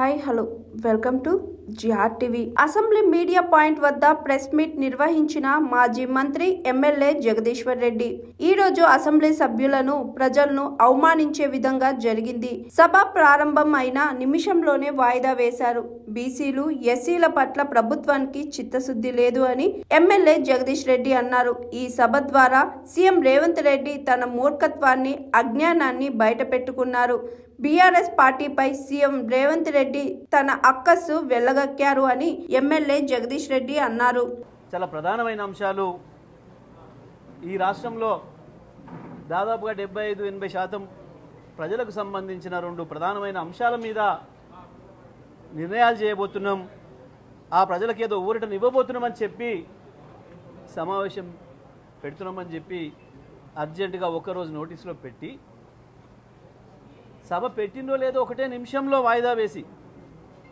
Hi hello welcome to GR TV. Assembly media point వద్ద press meet నిర్వహించిన మాజీ మంత్రి ఎమ్మెల్యే జగదీశ్వర్ రెడ్డి ఈ రోజు అసెంబ్లీ సభ్యులను ప్రజలను అవమానించే విధంగా జరిగింది. సభ ప్రారంభం అయిన నిమిషంలోనే వాయిదా వేశారు. బీసీలు ఎస్సీల పట్ల ప్రభుత్వానికి చిత్తశుద్ధి లేదు అని ఎమ్మెల్యే జగదీష్ రెడ్డి అన్నారు. ఈ సభ ద్వారా సీఎం రేవంత్ రెడ్డి తన మూర్ఖత్వాన్ని అజ్ఞానాన్ని బయటపెట్టుకున్నారు. బీఆర్ఎస్ పార్టీపై సీఎం రేవంత్ రెడ్డి తన అక్కసు వెళ్లగక్కారు అని ఎమ్మెల్యే జగదీష్ రెడ్డి అన్నారు. చాలా ప్రధానమైన అంశాలు ఈ రాష్ట్రంలో దాదాపుగా 75-80% ప్రజలకు సంబంధించిన 2 ప్రధానమైన అంశాల మీద నిర్ణయాలు చేయబోతున్నాం. ఆ ప్రజలకు ఏదో ఊరటను ఇవ్వబోతున్నామని చెప్పి సమావేశం పెడుతున్నామని చెప్పి అర్జెంటుగా ఒక్కరోజు నోటీసులో పెట్టి సభ పెట్టిందో లేదో ఒకటే నిమిషంలో వాయిదా వేసి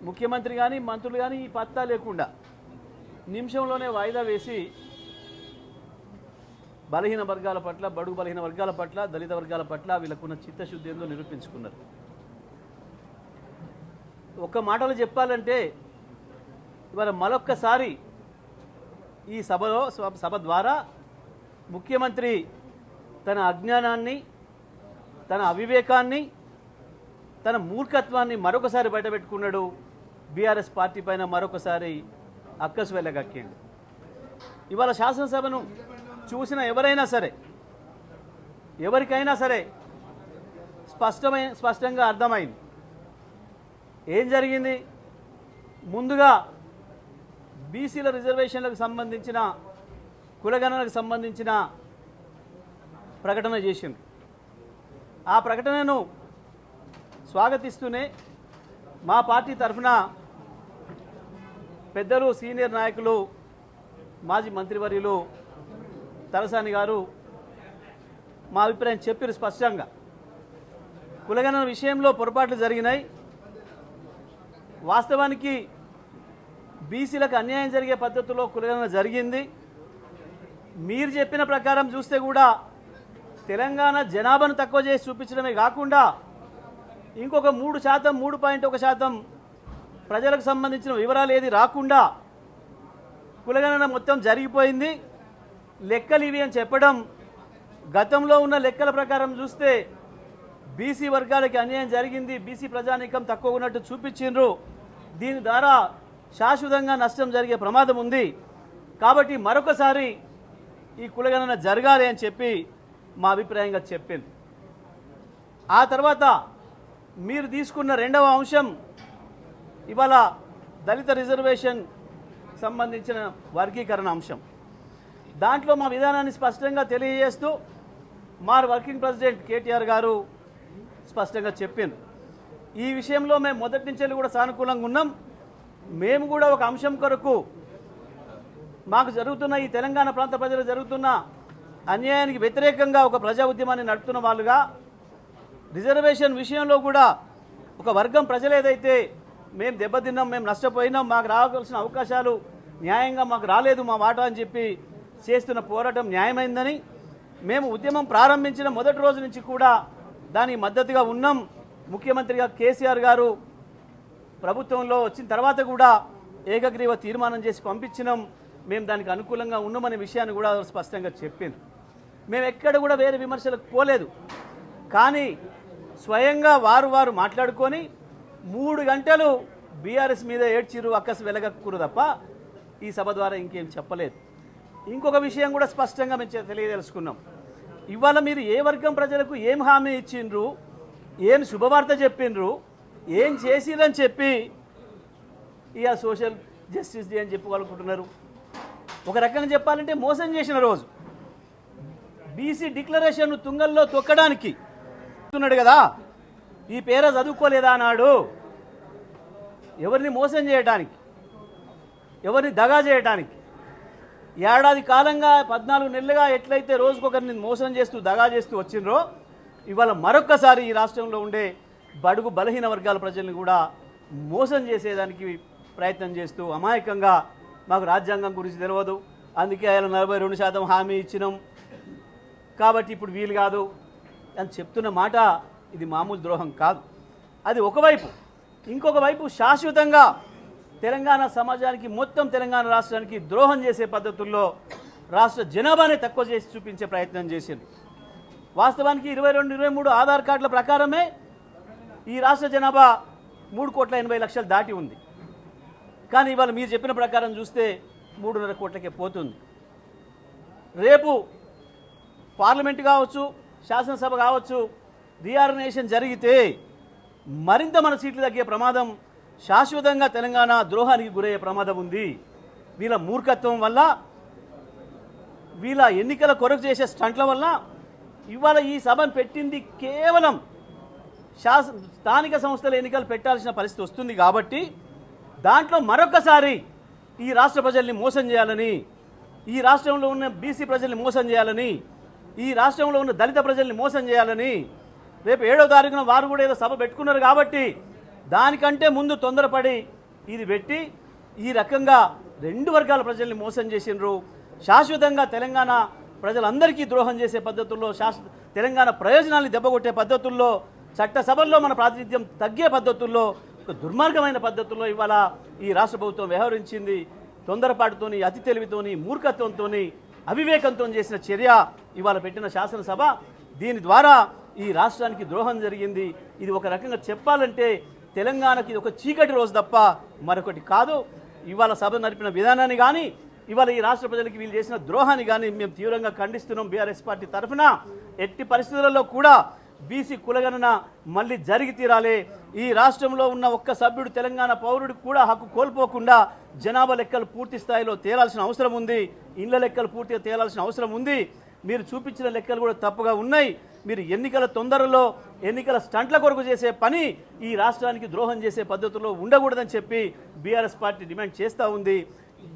ముఖ్యమంత్రి కానీ మంత్రులు కానీ ఈ పత్తా లేకుండా నిమిషంలోనే వాయిదా వేసి బలహీన వర్గాల పట్ల, బడుగు బలహీన వర్గాల పట్ల, దళిత వర్గాల పట్ల వీళ్ళకున్న చిత్తశుద్ధి ఏందో నిరూపించుకున్నారు. ఒక్క మాటలో చెప్పాలంటే ఇవాళ మరొక్కసారి ఈ సభ ద్వారా ముఖ్యమంత్రి తన అజ్ఞానాన్ని, తన అవివేకాన్ని, తన మూర్ఖత్వాన్ని మరొకసారి బయటపెట్టుకున్నాడు. బీఆర్ఎస్ పార్టీ పైన మరొకసారి అక్కసు వెళ్ళగక్కిండు. ఇవాళ శాసనసభను చూసిన ఎవరైనా సరే, ఎవరికైనా సరే స్పష్టంగా అర్థమైంది ఏం జరిగింది. ముందుగా బీసీల రిజర్వేషన్లకు సంబంధించిన, కులగణనకు సంబంధించిన ప్రకటన చేసింది. ఆ ప్రకటనను స్వాగతిస్తూనే మా పార్టీ తరఫున పెద్దలు, సీనియర్ నాయకులు, మాజీ మంత్రివర్యులు తలసాని గారు మా అభిప్రాయం చెప్పారు. స్పష్టంగా కులగణన విషయంలో పొరపాట్లు జరిగినాయి. వాస్తవానికి బీసీలకు అన్యాయం జరిగే పద్ధతిలో కులగణన జరిగింది. మీరు చెప్పిన ప్రకారం చూస్తే కూడా తెలంగాణ జనాభాను తక్కువ చేసి చూపించడమే కాకుండా ఇంకొక 3%, 3.1% ప్రజలకు సంబంధించిన వివరాలు ఏది రాకుండా కులగణన మొత్తం జరిగిపోయింది. లెక్కలు ఇవి అని చెప్పడం, గతంలో ఉన్న లెక్కల ప్రకారం చూస్తే బీసీ వర్గాలకి అన్యాయం జరిగింది, బీసీ ప్రజానీకం తక్కువ ఉన్నట్టు చూపించిండ్రు. దీని ద్వారా శాశ్వతంగా నష్టం జరిగే ప్రమాదం ఉంది. కాబట్టి మరొకసారి ఈ కులగణన జరగాలి అని చెప్పి మా అభిప్రాయంగా చెప్పింది. ఆ తర్వాత మీరు తీసుకున్న 2వ అంశం ఇవాళ దళిత రిజర్వేషన్ సంబంధించిన వర్గీకరణ అంశం. దాంట్లో మా విధానాన్ని స్పష్టంగా తెలియజేస్తూ మా వర్కింగ్ ప్రెసిడెంట్ కేటీఆర్ గారు స్పష్టంగా చెప్పింది. ఈ విషయంలో మేము మొదటి నుంచి కూడా సానుకూలంగా ఉన్నాం. మేము కూడా ఒక అంశం కొరకు మాకు జరుగుతున్న ఈ తెలంగాణ ప్రాంత ప్రజలు జరుగుతున్న అన్యాయానికి వ్యతిరేకంగా ఒక ప్రజా ఉద్యమాన్ని నడుపుతున్న వాళ్ళుగా రిజర్వేషన్ విషయంలో కూడా ఒక వర్గం ప్రజలు ఏదైతే మేము దెబ్బతిన్నాం, మేము నష్టపోయినాం, మాకు రావాల్సిన అవకాశాలు న్యాయంగా మాకు రాలేదు మా వాటా అని చెప్పి చేస్తున్న పోరాటం న్యాయమైందని మేము ఉద్యమం ప్రారంభించిన మొదటి రోజు నుంచి కూడా దానికి మద్దతుగా ఉన్నాం. ముఖ్యమంత్రిగా కేసీఆర్ గారు ప్రభుత్వంలో వచ్చిన తర్వాత కూడా ఏకగ్రీవ తీర్మానం చేసి పంపించినాం. మేము దానికి అనుకూలంగా ఉన్నామనే విషయాన్ని కూడా స్పష్టంగా చెప్పింది. మేము ఎక్కడ కూడా వేరే విమర్శలకు పోలేదు. కానీ స్వయంగా వారు మాట్లాడుకొని 3 గంటలు బీఆర్ఎస్ మీద ఏడ్చిరు, అక్కసు వెలగక్కురు తప్ప ఈ సభ ద్వారా ఇంకేం చెప్పలేదు. ఇంకొక విషయం కూడా స్పష్టంగా మేము తెలియదలుచుకున్నాం. ఇవాళ మీరు ఏ వర్గం ప్రజలకు ఏం హామీ ఇచ్చిండ్రు, ఏం శుభవార్త చెప్పిండ్రు, ఏం చేసిరని చెప్పి ఇక సోషల్ జస్టిస్ డే అని చెప్పుకోవాలనుకుంటున్నారు. ఒక రకంగా చెప్పాలంటే మోసం చేసిన రోజు. బీసీ డిక్లరేషన్ తుంగల్లో తొక్కడానికి ఉన్నాడు కదా, ఈ పేర చదువుకోలేదా అన్నాడు. ఎవరిని మోసం చేయడానికి, ఎవరిని దగా చేయడానికి ఏడాది కాలంగా 14 నెలలుగా ఎట్లయితే రోజుకొకరిని మోసం చేస్తూ దగా చేస్తూ వచ్చిండ్రో ఇవాళ మరొక్కసారి ఈ రాష్ట్రంలో ఉండే బడుగు బలహీన వర్గాల ప్రజల్ని కూడా మోసం చేసేదానికి ప్రయత్నం చేస్తూ అమాయకంగా మాకు రాజ్యాంగం గురించి తెలియదు, అందుకే ఆయన 42% హామీ ఇచ్చినాం కాబట్టి ఇప్పుడు వీలు కాదు అని చెప్తున్న మాట ఇది మామూలు ద్రోహం కాదు. అది ఒకవైపు. ఇంకొక వైపు శాశ్వతంగా తెలంగాణ సమాజానికి మొత్తం తెలంగాణ రాష్ట్రానికి ద్రోహం చేసే పద్ధతుల్లో రాష్ట్ర జనాభానే తక్కువ చేసి చూపించే ప్రయత్నం చేసింది. వాస్తవానికి 22-23 ఆధార్ కార్డుల ప్రకారమే ఈ రాష్ట్ర జనాభా 3,80,00,000 దాటి ఉంది. కానీ ఇవాళ మీరు చెప్పిన ప్రకారం చూస్తే 3.5 కోట్లకే పోతుంది. రేపు పార్లమెంట్ కావచ్చు, శాసనసభ కావచ్చు, రీఆర్గనైజేషన్ జరిగితే మరింత మన సీట్లు తగ్గే ప్రమాదం, శాశ్వతంగా తెలంగాణ ద్రోహానికి గురయ్యే ప్రమాదం ఉంది. వీళ్ళ మూర్ఖత్వం వల్ల, వీళ్ళ ఎన్నికల కొరకు చేసే స్టంట్ల వల్ల ఇవాళ ఈ సభను పెట్టింది కేవలం స్థానిక సంస్థల ఎన్నికలు పెట్టాల్సిన పరిస్థితి వస్తుంది. కాబట్టి దాంట్లో మరొకసారి ఈ రాష్ట్ర ప్రజల్ని మోసం చేయాలని, ఈ రాష్ట్రంలో ఉన్న బీసీ ప్రజల్ని మోసం చేయాలని, ఈ రాష్ట్రంలో ఉన్న దళిత ప్రజల్ని మోసం చేయాలని రేపు 7వ తారీఖున వారు కూడా ఏదో సభ పెట్టుకున్నారు. కాబట్టి దానికంటే ముందు తొందరపడి ఇది పెట్టి ఈ రకంగా 2 వర్గాల ప్రజల్ని మోసం చేసినారు. శాశ్వతంగా తెలంగాణ ప్రజలందరికీ ద్రోహం చేసే పద్ధతుల్లో, తెలంగాణ ప్రయోజనాల్ని దెబ్బకొట్టే పద్ధతుల్లో, చట్టసభల్లో మన ప్రాతినిధ్యం తగ్గే పద్ధతుల్లో, ఒక దుర్మార్గమైన పద్ధతుల్లో ఇవాళ ఈ రాష్ట్ర ప్రభుత్వం వ్యవహరించింది. తొందరపాటుతోని, అతి తెలివితోని, మూర్ఖత్వంతోని, అవివేకంతో చేసిన చర్య ఇవాళ పెట్టిన శాసనసభ. దీని ద్వారా ఈ రాష్ట్రానికి ద్రోహం జరిగింది. ఇది ఒక రకంగా చెప్పాలంటే తెలంగాణకి ఇది ఒక చీకటి రోజు తప్ప మరొకటి కాదు. ఇవాళ సభ నడిపిన విధానాన్ని కానీ, ఇవాళ ఈ రాష్ట్ర ప్రజలకి వీళ్ళు చేసిన ద్రోహాన్ని కానీ మేము తీవ్రంగా ఖండిస్తున్నాం. బీఆర్ఎస్ పార్టీ తరఫున ఎట్టి పరిస్థితులలో కూడా బీసీ కులగణన మళ్ళీ జరిగి తీరాలి. ఈ రాష్ట్రంలో ఉన్న ఒక్క సభ్యుడు, తెలంగాణ పౌరుడికి కూడా హక్కు కోల్పోకుండా జనాభా లెక్కలు పూర్తి స్థాయిలో తేలాల్సిన అవసరం ఉంది. ఇండ్ల లెక్కలు పూర్తిగా తేలాల్సిన అవసరం ఉంది. మీరు చూపించిన లెక్కలు కూడా తప్పుగా ఉన్నాయి. మీరు ఎన్నికల తొందరలో ఎన్నికల స్టంట్ల కొరకు చేసే పని ఈ రాష్ట్రానికి ద్రోహం చేసే పద్ధతిలో ఉండకూడదని చెప్పి బీఆర్ఎస్ పార్టీ డిమాండ్ చేస్తూ ఉంది.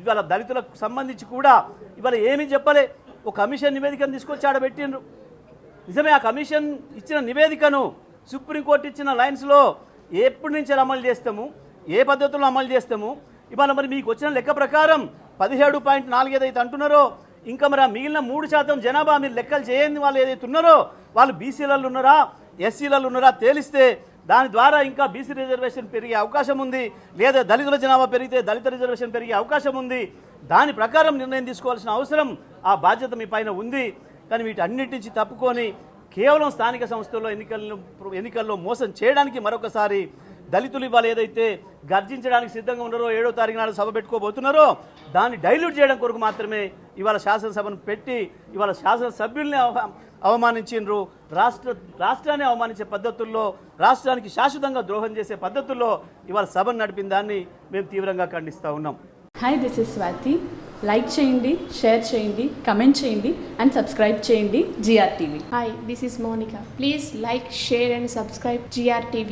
ఇవాళ దళితులకు సంబంధించి కూడా ఇవాళ ఏమీ చెప్పలే. ఒక కమిషన్ నివేదికను తీసుకొచ్చి ఆడబెట్టిండ్రు. నిజమే, ఆ కమిషన్ ఇచ్చిన నివేదికను సుప్రీంకోర్టు ఇచ్చిన లైన్స్లో ఎప్పటి నుంచి అమలు చేస్తాము, ఏ పద్ధతుల్లో అమలు చేస్తాము. ఇవాళ మరి మీకు వచ్చిన లెక్క ప్రకారం 17.4 ఏదైతే అంటున్నారో, ఇంకా మరి ఆ మిగిలిన 3% జనాభా మీరు లెక్కలు చేయండి. వాళ్ళు ఏదైతే ఉన్నారో వాళ్ళు బీసీలలో ఉన్నారా, ఎస్సీలలో ఉన్నారా తేలిస్తే దాని ద్వారా ఇంకా బీసీ రిజర్వేషన్ పెరిగే అవకాశం ఉంది. లేదా దళితుల జనాభా పెరిగితే దళిత రిజర్వేషన్ పెరిగే అవకాశం ఉంది. దాని ప్రకారం నిర్ణయం తీసుకోవాల్సిన అవసరం, ఆ బాధ్యత మీ పైన ఉంది. కానీ వీటన్నిటి నుంచి తప్పుకొని కేవలం స్థానిక సంస్థల్లో ఎన్నికల్లో మోసం చేయడానికి మరొకసారి దళితులు ఇవాళ ఏదైతే గర్జించడానికి సిద్ధంగా ఉన్నారో, 7వ తారీఖు నాడు సభ పెట్టుకోబోతున్నారో దాన్ని డైల్యూట్ చేయడం కొరకు మాత్రమే ఇవాళ శాసనసభను పెట్టి ఇవాళ శాసనసభ్యుల్ని అవమానించిండ్రు. రాష్ట్రాన్ని అవమానించే పద్ధతుల్లో, రాష్ట్రానికి శాశ్వతంగా ద్రోహం చేసే పద్ధతుల్లో ఇవాళ సభను నడిపిన దాన్ని మేము తీవ్రంగా ఖండిస్తూ ఉన్నాం. Hi, this is Swathi. Like చేయండి, షేర్ చేయండి, కమెంట్ చేయండి అండ్ సబ్స్క్రైబ్ చేయండి GR TV. Hi, this is Monica. Please like, share and subscribe GR TV.